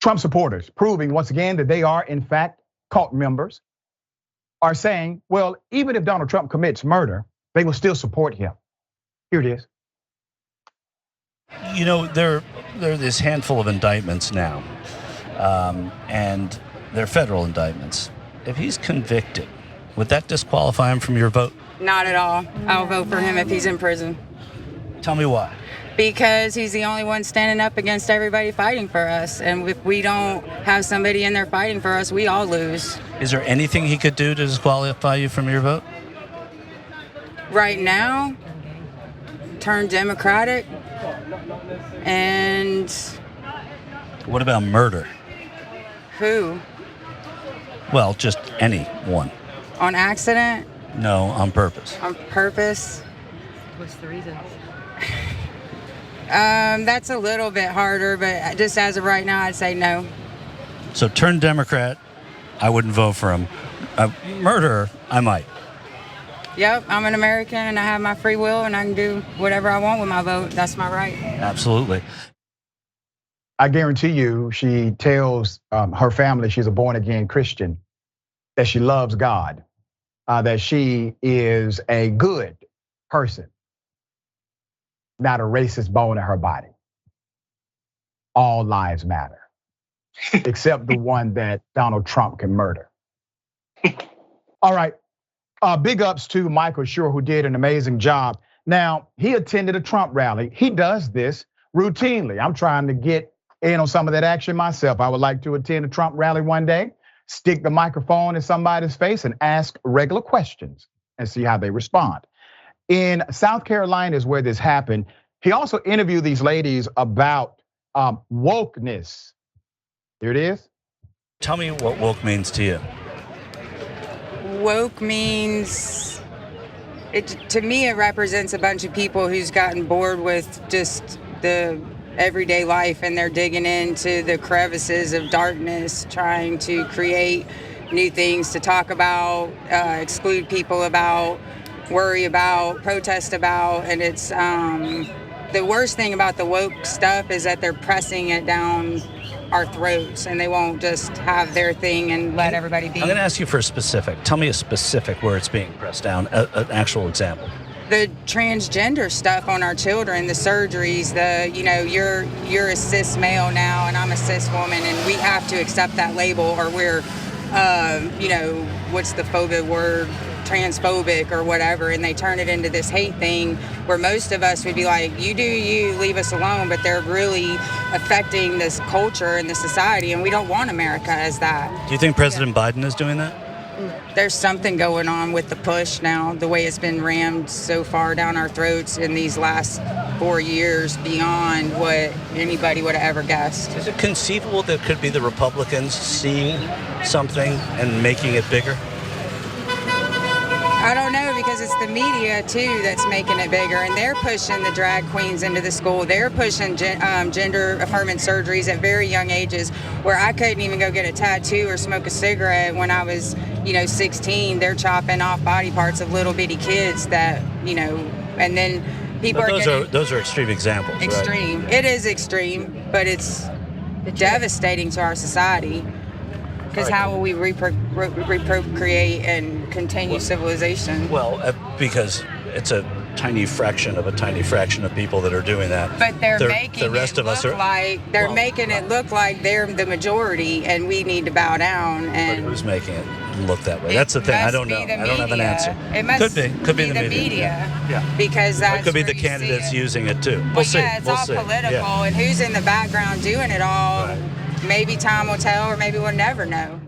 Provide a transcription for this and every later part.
Trump supporters, proving once again that they are in fact cult members, are saying, well, even if Donald Trump commits murder, they will still support him. Here it is. You know, there are this handful of indictments now, and they're federal indictments. If he's convicted, would that disqualify him from your vote? Not at all. I'll vote for him if he's in prison. Tell me why. Because he's the only one standing up against everybody fighting for us. And if we don't have somebody in there fighting for us, we all lose. Is there anything he could do to disqualify you from your vote? Right now, turn Democratic. And what about murder? Who? Well, just anyone. On accident? No, on purpose. On purpose? What's the reason? That's a little bit harder, but just as of right now, I'd say no. So turn Democrat, I wouldn't vote for him. Murder, I might. Yep, I'm an American and I have my free will and I can do whatever I want with my vote. That's my right. Absolutely. I guarantee you, she tells her family she's a born again Christian, that she loves God, that she is a good person, not a racist bone in her body. All lives matter, except the one that Donald Trump can murder. All right, big ups to Michael Schur, who did an amazing job. Now, he attended a Trump rally. He does this routinely. I'm trying to get in on some of that action myself. I would like to attend a Trump rally one day, stick the microphone in somebody's face and ask regular questions and see how they respond. In South Carolina is where this happened. He also interviewed these ladies about wokeness. Here it is. Tell me what woke means to you. Woke means, to me, it represents a bunch of people who's gotten bored with just the everyday life and they're digging into the crevices of darkness, trying to create new things to talk about, exclude people about, worry about, protest about. And it's the worst thing about the woke stuff is that they're pressing it down our throats and they won't just have their thing and let everybody be. I'm going to ask you for a specific. Tell me a specific where it's being pressed down, an actual example. The transgender stuff on our children, the surgeries, you're a cis male now and I'm a cis woman and we have to accept that label or we're, what's the phobic word? Transphobic or whatever, and they turn it into this hate thing where most of us would be like, you do you, leave us alone, but they're really affecting this culture and the society and we don't want America as that. Do you think President Biden is doing that? There's something going on with the push now, the way it's been rammed so far down our throats in these last 4 years beyond what anybody would have ever guessed. Is it conceivable that it could be the Republicans seeing something and making it bigger? I don't know, because it's the media too that's making it bigger, and they're pushing the drag queens into the school. They're pushing gender affirming surgeries at very young ages, where I couldn't even go get a tattoo or smoke a cigarette when I was, 16. They're chopping off body parts of little bitty kids that, and then people those are extreme examples. Extreme. Right? It is extreme, but it's devastating to our society. Because how will we reprocreate and continue civilization? Well, because it's a tiny fraction of people that are doing that. But they're making it look like they're the majority, and we need to bow down. And but who's making it look that way? That's the thing. I don't know. I don't have an answer. It must could be the media. Yeah. Because that's it could be the candidates using it too. We'll see. Yeah, it's all political, and who's in the background doing it all? Right. Maybe time will tell, or maybe we'll never know.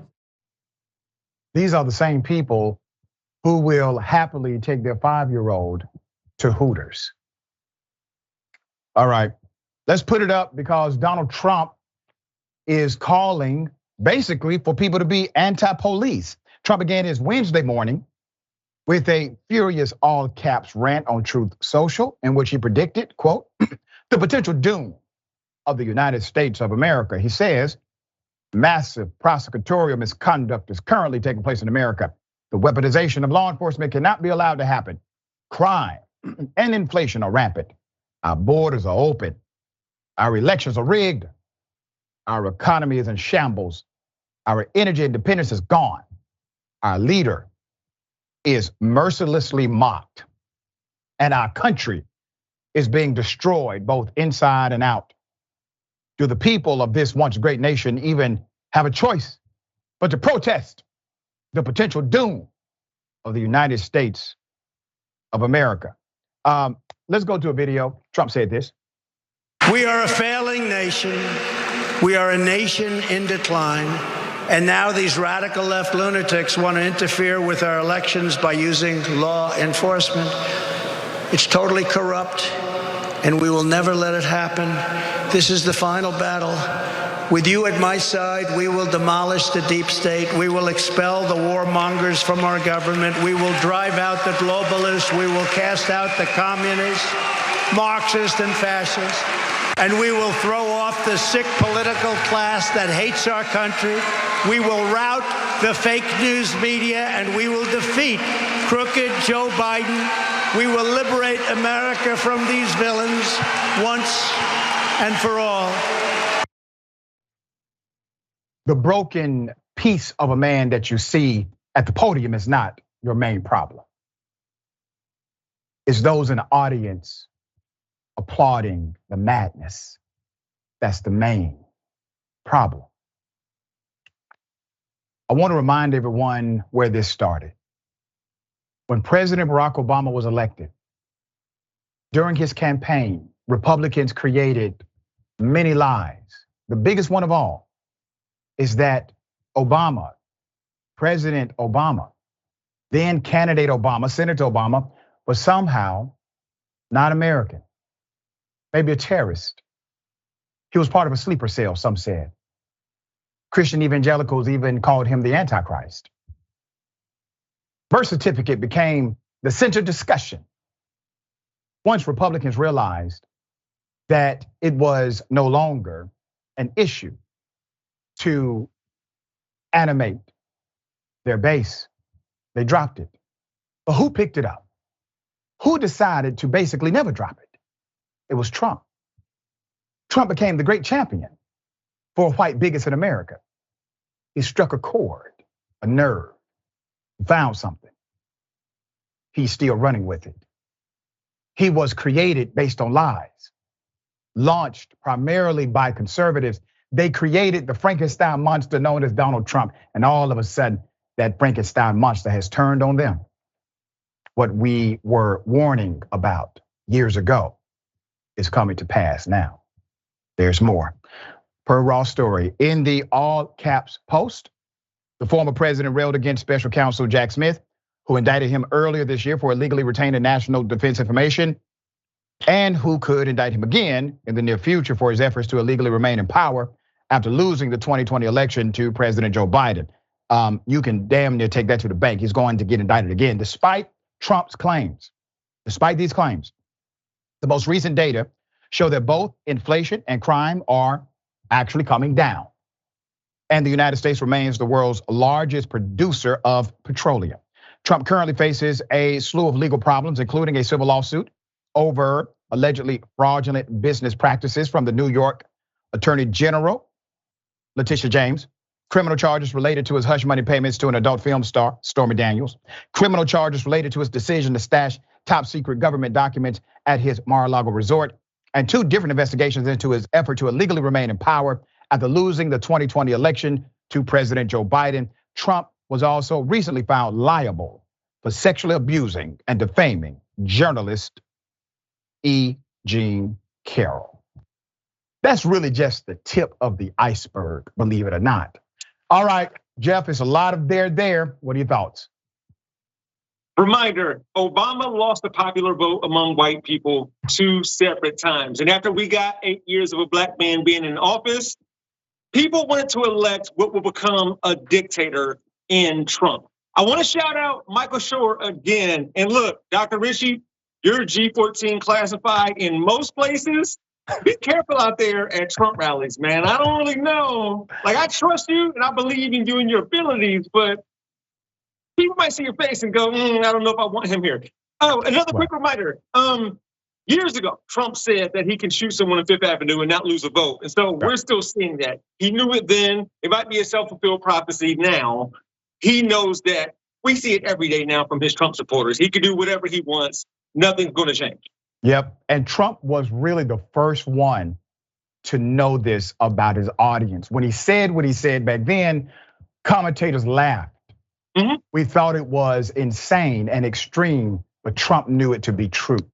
These are the same people who will happily take their 5-year-old to Hooters. All right, let's put it up, because Donald Trump is calling basically for people to be anti-police. Trump began his Wednesday morning with a furious all caps rant on Truth Social, in which he predicted, quote, the potential doom of the United States of America. He says, massive prosecutorial misconduct is currently taking place in America. The weaponization of law enforcement cannot be allowed to happen. Crime and inflation are rampant. Our borders are open. Our elections are rigged. Our economy is in shambles. Our energy independence is gone. Our leader is mercilessly mocked. And our country is being destroyed both inside and out. Do the people of this once great nation even have a choice but to protest the potential doom of the United States of America? Let's go to a video. Trump said this. We are a failing nation. We are a nation in decline. And now these radical left lunatics want to interfere with our elections by using law enforcement. It's totally corrupt, and we will never let it happen. This is the final battle. With you at my side, we will demolish the deep state. We will expel the warmongers from our government. We will drive out the globalists. We will cast out the communists, Marxists, and fascists. And we will throw off the sick political class that hates our country. We will rout the fake news media, and we will defeat crooked Joe Biden. We will liberate America from these villains once and for all. The broken piece of a man that you see at the podium is not your main problem. It's those in the audience applauding the madness. That's the main problem. I want to remind everyone where this started. When President Barack Obama was elected, during his campaign, Republicans created many lies. The biggest one of all is that Obama, President Obama, then candidate Obama, Senator Obama, was somehow not American, maybe a terrorist. He was part of a sleeper cell, some said. Christian evangelicals even called him the Antichrist. Birth certificate became the center discussion once Republicans realized that it was no longer an issue to animate their base. They dropped it. But who picked it up? Who decided to basically never drop it? It was Trump. Trump became the great champion for white bigots in America. He struck a chord, a nerve, found something. He's still running with it. He was created based on lies, launched primarily by conservatives. They created the Frankenstein monster known as Donald Trump, and all of a sudden, that Frankenstein monster has turned on them. What we were warning about years ago is coming to pass now. There's more. Per Raw story, in the all caps post, the former president railed against special counsel Jack Smith, who indicted him earlier this year for illegally retaining national defense information, and who could indict him again in the near future for his efforts to illegally remain in power after losing the 2020 election to President Joe Biden. You can damn near take that to the bank. He's going to get indicted again, despite Trump's claims. Despite these claims, the most recent data show that both inflation and crime are actually coming down. And the United States remains the world's largest producer of petroleum. Trump currently faces a slew of legal problems, including a civil lawsuit over allegedly fraudulent business practices from the New York Attorney General, Letitia James, criminal charges related to his hush money payments to an adult film star, Stormy Daniels, criminal charges related to his decision to stash top secret government documents at his Mar-a-Lago resort, and 2 different investigations into his effort to illegally remain in power after losing the 2020 election to President Joe Biden. Trump was also recently found liable for sexually abusing and defaming journalist E. Jean Carroll. That's really just the tip of the iceberg, believe it or not. All right, Jeff, it's a lot of there. What are your thoughts? Reminder, Obama lost the popular vote among white people 2 separate times. And after we got 8 years of a black man being in office, people wanted to elect what will become a dictator in Trump. I want to shout out Michael Shore again. And look, Dr. Richey, you're G14 classified in most places. Be careful out there at Trump rallies, man. I don't really know. Like, I trust you and I believe in you and your abilities, but people might see your face and go, I don't know if I want him here. Oh, another quick reminder. Years ago, Trump said that he can shoot someone on Fifth Avenue and not lose a vote. And so we're still seeing that. He knew it then. It might be a self-fulfilled prophecy now. He knows that. We see it every day now from his Trump supporters. He can do whatever he wants. Nothing's going to change. Yep. And Trump was really the first one to know this about his audience. When he said what he said back then, commentators laughed. We thought it was insane and extreme, but Trump knew it to be true.